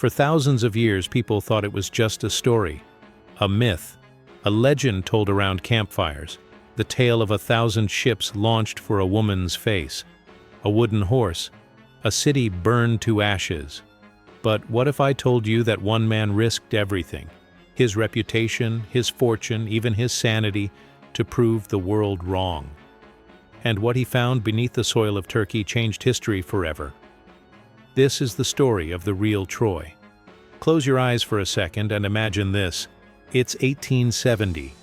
For thousands of years, people thought it was just a story, a myth, a legend told around campfires, the tale of 1,000 ships launched for a woman's face, a wooden horse, a city burned to ashes. But what if I told you that one man risked everything, his reputation, his fortune, even his sanity, to prove the world wrong? And what he found beneath the soil of Turkey changed history forever. This is the story of the real Troy. Close your eyes for a second and imagine this. It's 1870.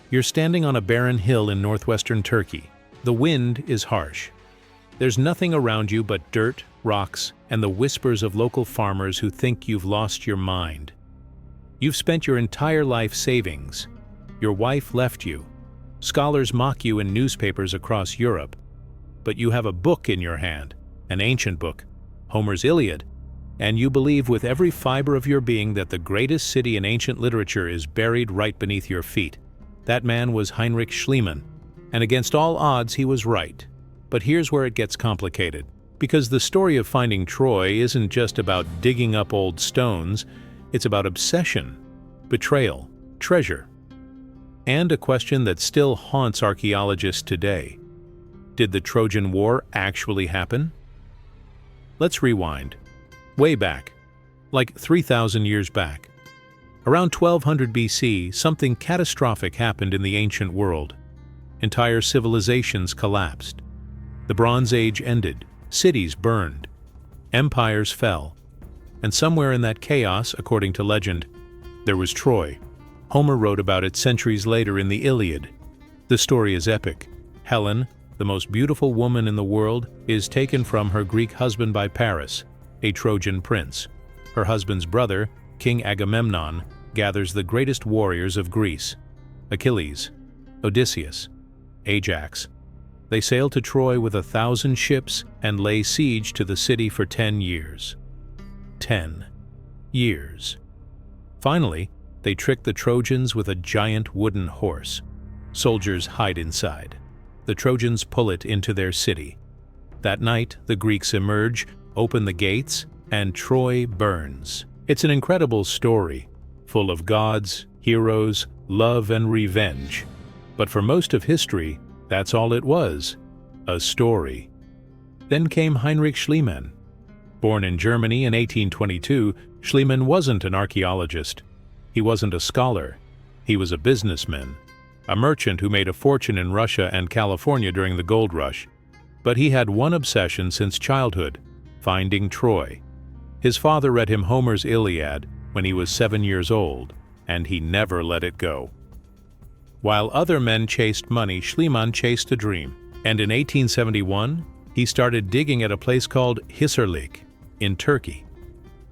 You're standing on a barren hill in northwestern Turkey. The wind is harsh. There's nothing around you but dirt, rocks, and the whispers of local farmers who think you've lost your mind. You've spent your entire life savings. Your wife left you. Scholars mock you in newspapers across Europe. But you have a book in your hand, an ancient book, Homer's Iliad, and you believe with every fiber of your being that the greatest city in ancient literature is buried right beneath your feet. That man was Heinrich Schliemann, and against all odds he was right. But here's where it gets complicated, because the story of finding Troy isn't just about digging up old stones, it's about obsession, betrayal, treasure, and a question that still haunts archaeologists today. Did the Trojan War actually happen? Let's rewind. Way back, like 3,000 years back. Around 1200 BC, something catastrophic happened in the ancient world. Entire civilizations collapsed. The Bronze Age ended, cities burned, empires fell, and somewhere in that chaos, according to legend, there was Troy. Homer wrote about it centuries later in the Iliad. The story is epic. Helen, the most beautiful woman in the world, is taken from her Greek husband by Paris, a Trojan prince. Her husband's brother, King Agamemnon, gathers the greatest warriors of Greece: Achilles, Odysseus, Ajax. They sail to Troy with 1,000 ships and lay siege to the city for 10 years. 10 years. Finally, they trick the Trojans with a giant wooden horse. Soldiers hide inside. The Trojans pull it into their city. That night, the Greeks emerge, open the gates, and Troy burns. It's an incredible story, full of gods, heroes, love, and revenge. But for most of history, that's all it was, a story. Then came Heinrich Schliemann. Born in Germany in 1822, Schliemann wasn't an archaeologist. He wasn't a scholar. He was a businessman, a merchant who made a fortune in Russia and California during the gold rush. But he had one obsession since childhood: finding Troy. His father read him Homer's Iliad when he was 7 years old, and he never let it go. While other men chased money, Schliemann chased a dream, and in 1871, he started digging at a place called hillside in Turkey.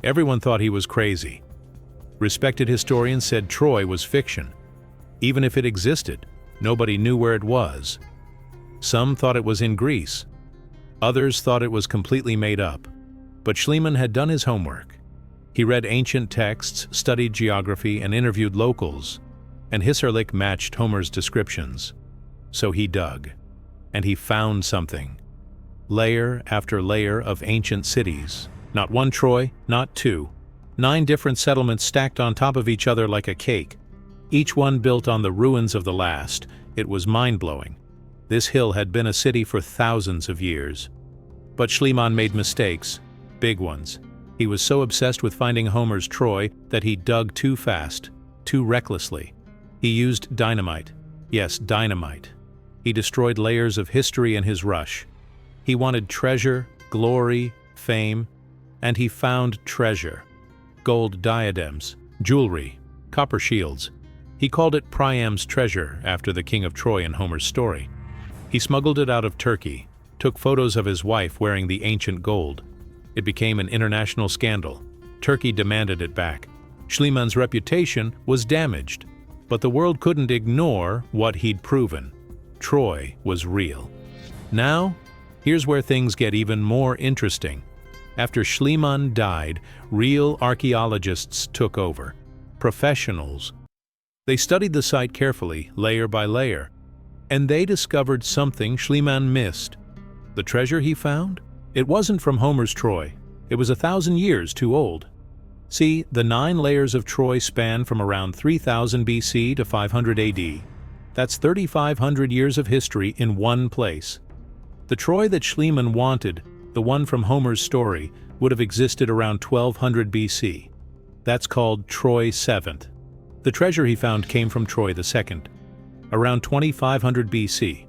Everyone thought he was crazy. Respected historians said Troy was fiction. Even if it existed, nobody knew where it was. Some thought it was in Greece. Others thought it was completely made up. But Schliemann had done his homework. He read ancient texts, studied geography, and interviewed locals, and hillside matched Homer's descriptions. So he dug, and he found something. Layer after layer of ancient cities. Not one Troy, not two. 9 different settlements stacked on top of each other like a cake. Each one built on the ruins of the last. It was mind-blowing. This hill had been a city for thousands of years. But Schliemann made mistakes, big ones. He was so obsessed with finding Homer's Troy that he dug too fast, too recklessly. He used dynamite. Yes, dynamite. He destroyed layers of history in his rush. He wanted treasure, glory, fame, and he found treasure. Gold diadems, jewelry, copper shields. He called it Priam's Treasure after the king of Troy in Homer's story. He smuggled it out of Turkey, took photos of his wife wearing the ancient gold. It became an international scandal. Turkey demanded it back. Schliemann's reputation was damaged, but the world couldn't ignore what he'd proven. Troy was real. Now, here's where things get even more interesting. After Schliemann died, real archaeologists took over. Professionals. They studied the site carefully, layer by layer, and they discovered something Schliemann missed. The treasure he found? It wasn't from Homer's Troy. It was 1,000 years too old. See, the 9 layers of Troy span from around 3000 BC to 500 AD. That's 3,500 years of history in one place. The Troy that Schliemann wanted, the one from Homer's story, would have existed around 1200 BC. That's called Troy VII. The treasure he found came from Troy II, around 2500 BC.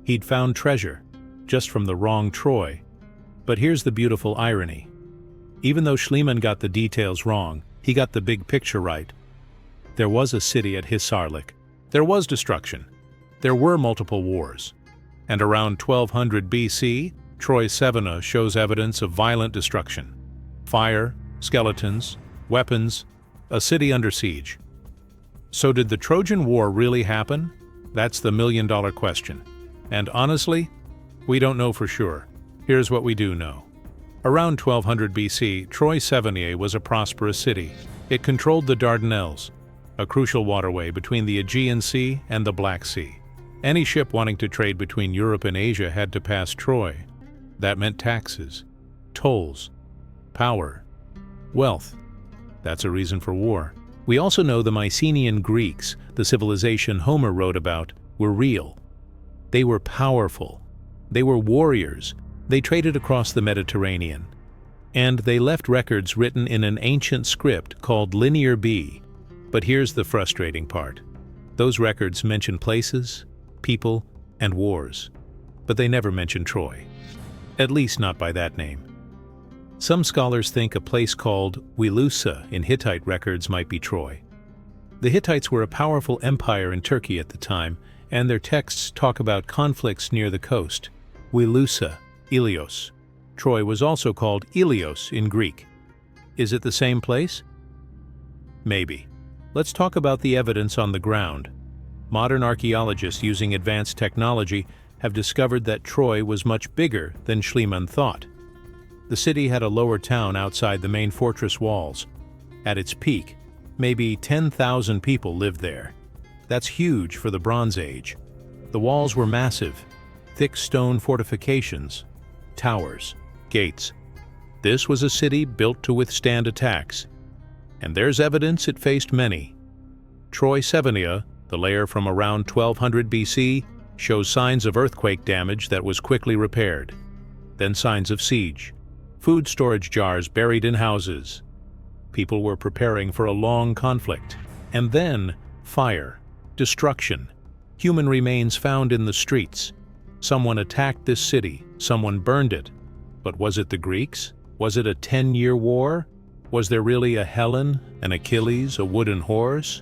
He'd found treasure, just from the wrong Troy. But here's the beautiful irony. Even though Schliemann got the details wrong, he got the big picture right. There was a city at Hissarlik. There was destruction. There were multiple wars. And around 1200 BC, Troy VII shows evidence of violent destruction. Fire, skeletons, weapons, a city under siege. So did the Trojan War really happen? That's the million-dollar question. And honestly, we don't know for sure. Here's what we do know. Around 1200 BC, Troy VII was a prosperous city. It controlled the Dardanelles, a crucial waterway between the Aegean Sea and the Black Sea. Any ship wanting to trade between Europe and Asia had to pass Troy. That meant taxes, tolls, power, wealth. That's a reason for war. We also know the Mycenaean Greeks, the civilization Homer wrote about, were real. They were powerful. They were warriors. They traded across the Mediterranean. And they left records written in an ancient script called Linear B. But here's the frustrating part. Those records mention places, people, and wars. But they never mention Troy. At least not by that name. Some scholars think a place called Wilusa in Hittite records might be Troy. The Hittites were a powerful empire in Turkey at the time, and their texts talk about conflicts near the coast. Wilusa, Ilios. Troy was also called Ilios in Greek. Is it the same place? Maybe. Let's talk about the evidence on the ground. Modern archaeologists using advanced technology have discovered that Troy was much bigger than Schliemann thought. The city had a lower town outside the main fortress walls. At its peak, maybe 10,000 people lived there. That's huge for the Bronze Age. The walls were massive, thick stone fortifications, towers, gates. This was a city built to withstand attacks. And there's evidence it faced many. Troy VII, the layer from around 1200 BC, shows signs of earthquake damage that was quickly repaired. Then signs of siege. Food storage jars buried in houses. People were preparing for a long conflict. And then, fire, destruction, human remains found in the streets. Someone attacked this city, someone burned it. But was it the Greeks? Was it a 10-year war? Was there really a Helen, an Achilles, a wooden horse?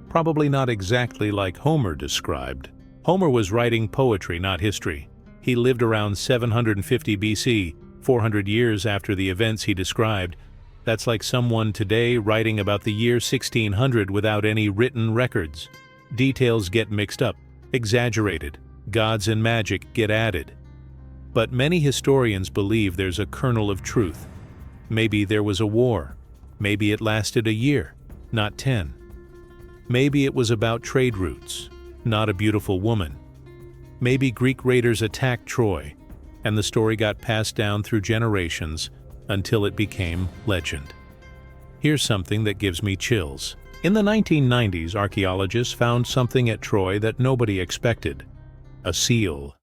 Probably not exactly like Homer described. Homer was writing poetry, not history. He lived around 750 BC, 400 years after the events he described. That's like someone today writing about the year 1600 without any written records. Details get mixed up, exaggerated. Gods and magic get added. But many historians believe there's a kernel of truth. Maybe there was a war. Maybe it lasted a year, not 10. Maybe it was about trade routes, not a beautiful woman. Maybe Greek raiders attacked Troy, and the story got passed down through generations until it became legend. Here's something that gives me chills. In the 1990s, archaeologists found something at Troy that nobody expected. A seal.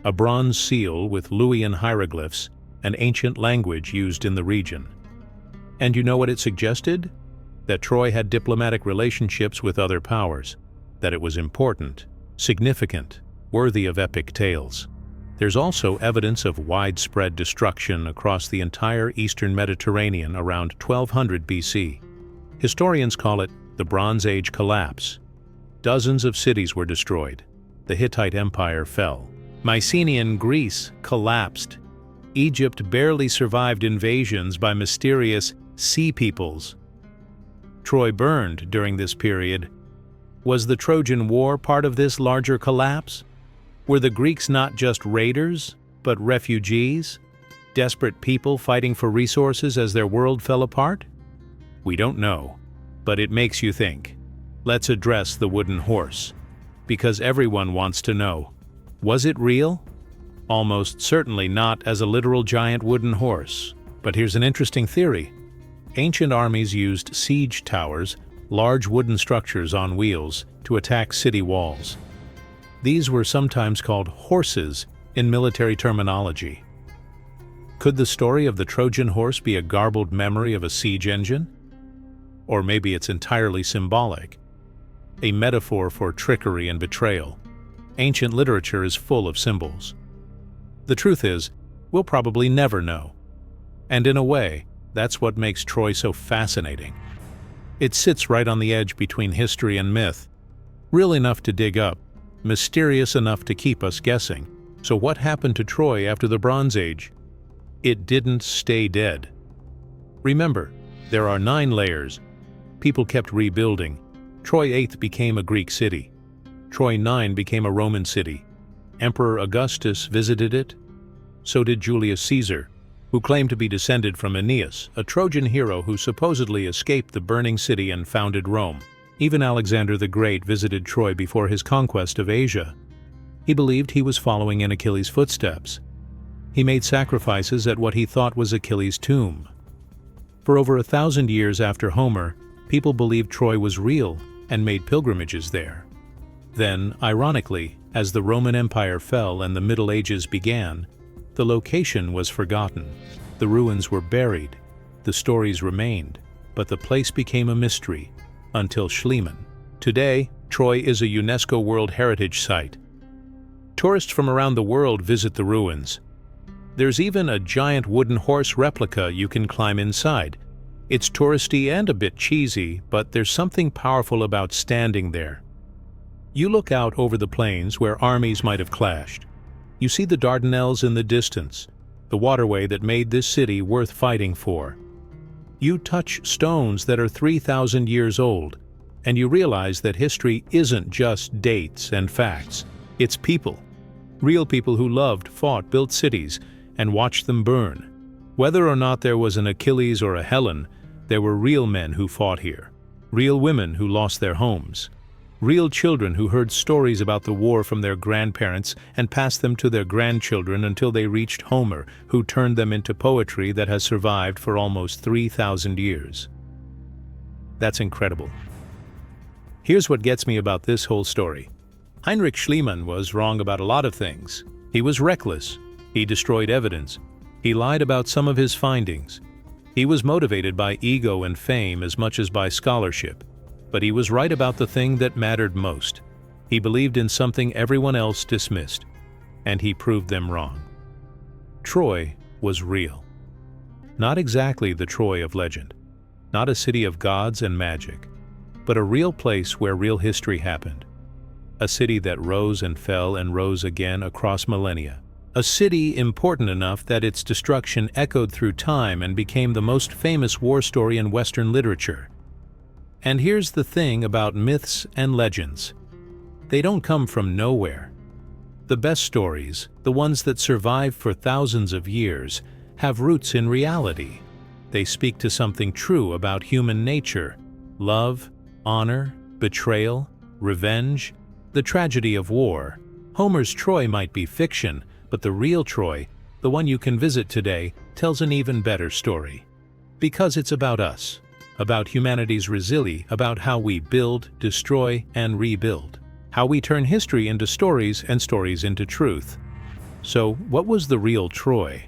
A bronze seal with Luwian hieroglyphs, an ancient language used in the region. And you know what it suggested? That Troy had diplomatic relationships with other powers, that it was important, significant, worthy of epic tales. There's also evidence of widespread destruction across the entire eastern Mediterranean around 1200 BC. Historians call it the Bronze Age collapse. Dozens of cities were destroyed. The Hittite Empire fell. Mycenaean Greece collapsed. Egypt barely survived invasions by mysterious sea peoples. Troy burned during this period. Was the Trojan War part of this larger collapse? Were the Greeks not just raiders, but refugees? Desperate people fighting for resources as their world fell apart? We don't know, but it makes you think. Let's address the wooden horse. Because everyone wants to know. Was it real? Almost certainly not as a literal giant wooden horse. But here's an interesting theory. Ancient armies used siege towers, large wooden structures on wheels, to attack city walls. These were sometimes called horses in military terminology. Could the story of the Trojan horse be a garbled memory of a siege engine? Or maybe it's entirely symbolic, a metaphor for trickery and betrayal. Ancient literature is full of symbols. The truth is, we'll probably never know. And in a way, that's what makes Troy so fascinating. It sits right on the edge between history and myth, real enough to dig up, mysterious enough to keep us guessing. So what happened to Troy after the Bronze Age? It didn't stay dead. Remember, there are 9 layers. People kept rebuilding. Troy 8 became a Greek city. Troy 9 became a Roman city. Emperor Augustus visited it. So did Julius Caesar, who claimed to be descended from Aeneas, a Trojan hero who supposedly escaped the burning city and founded Rome. Even Alexander the Great visited Troy before his conquest of Asia. He believed he was following in Achilles' footsteps. He made sacrifices at what he thought was Achilles' tomb. For over 1,000 years after Homer, people believed Troy was real and made pilgrimages there. Then, ironically, as the Roman Empire fell and the Middle Ages began, the location was forgotten. The ruins were buried. The stories remained, but the place became a mystery, until Schliemann. Today, Troy is a UNESCO World Heritage Site. Tourists from around the world visit the ruins. There's even a giant wooden horse replica you can climb inside. It's touristy and a bit cheesy, but there's something powerful about standing there. You look out over the plains where armies might have clashed. You see the Dardanelles in the distance, the waterway that made this city worth fighting for. You touch stones that are 3,000 years old, and you realize that history isn't just dates and facts. It's people. Real people who loved, fought, built cities, and watched them burn. Whether or not there was an Achilles or a Helen, there were real men who fought here. Real women who lost their homes. Real children who heard stories about the war from their grandparents and passed them to their grandchildren until they reached Homer, who turned them into poetry that has survived for almost 3,000 years. That's incredible. Here's what gets me about this whole story. Heinrich Schliemann was wrong about a lot of things. He was reckless. He destroyed evidence. He lied about some of his findings. He was motivated by ego and fame as much as by scholarship. But he was right about the thing that mattered most. He believed in something everyone else dismissed, and he proved them wrong. Troy was real. Not exactly the Troy of legend, not a city of gods and magic, but a real place where real history happened. A city that rose and fell and rose again across millennia. A city important enough that its destruction echoed through time and became the most famous war story in Western literature. And here's the thing about myths and legends. They don't come from nowhere. The best stories, the ones that survive for thousands of years, have roots in reality. They speak to something true about human nature: love, honor, betrayal, revenge, the tragedy of war. Homer's Troy might be fiction, but the real Troy, the one you can visit today, tells an even better story. Because it's about us. About humanity's resilience, about how we build, destroy, and rebuild. How we turn history into stories and stories into truth. So, what was the real Troy?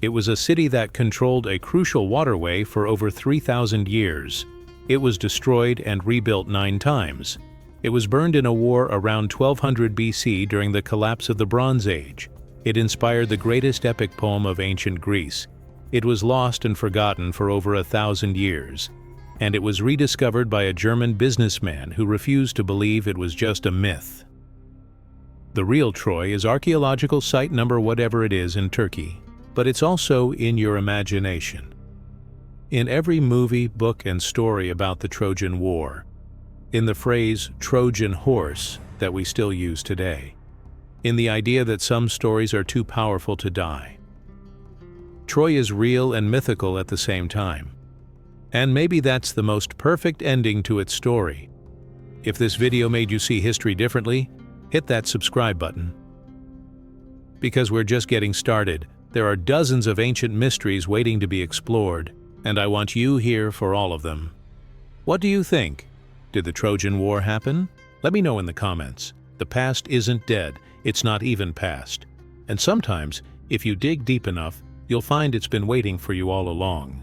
It was a city that controlled a crucial waterway for over 3,000 years. It was destroyed and rebuilt 9 times. It was burned in a war around 1200 BC during the collapse of the Bronze Age. It inspired the greatest epic poem of ancient Greece. It was lost and forgotten for over 1,000 years. And it was rediscovered by a German businessman who refused to believe it was just a myth. The real Troy is archaeological site number whatever it is in Turkey, but it's also in your imagination. In every movie, book, and story about the Trojan War, in the phrase Trojan Horse that we still use today, in the idea that some stories are too powerful to die. Troy is real and mythical at the same time. And maybe that's the most perfect ending to its story. If this video made you see history differently, hit that subscribe button. Because we're just getting started, there are dozens of ancient mysteries waiting to be explored. And I want you here for all of them. What do you think? Did the Trojan War happen? Let me know in the comments. The past isn't dead, it's not even past. And sometimes, if you dig deep enough, you'll find it's been waiting for you all along.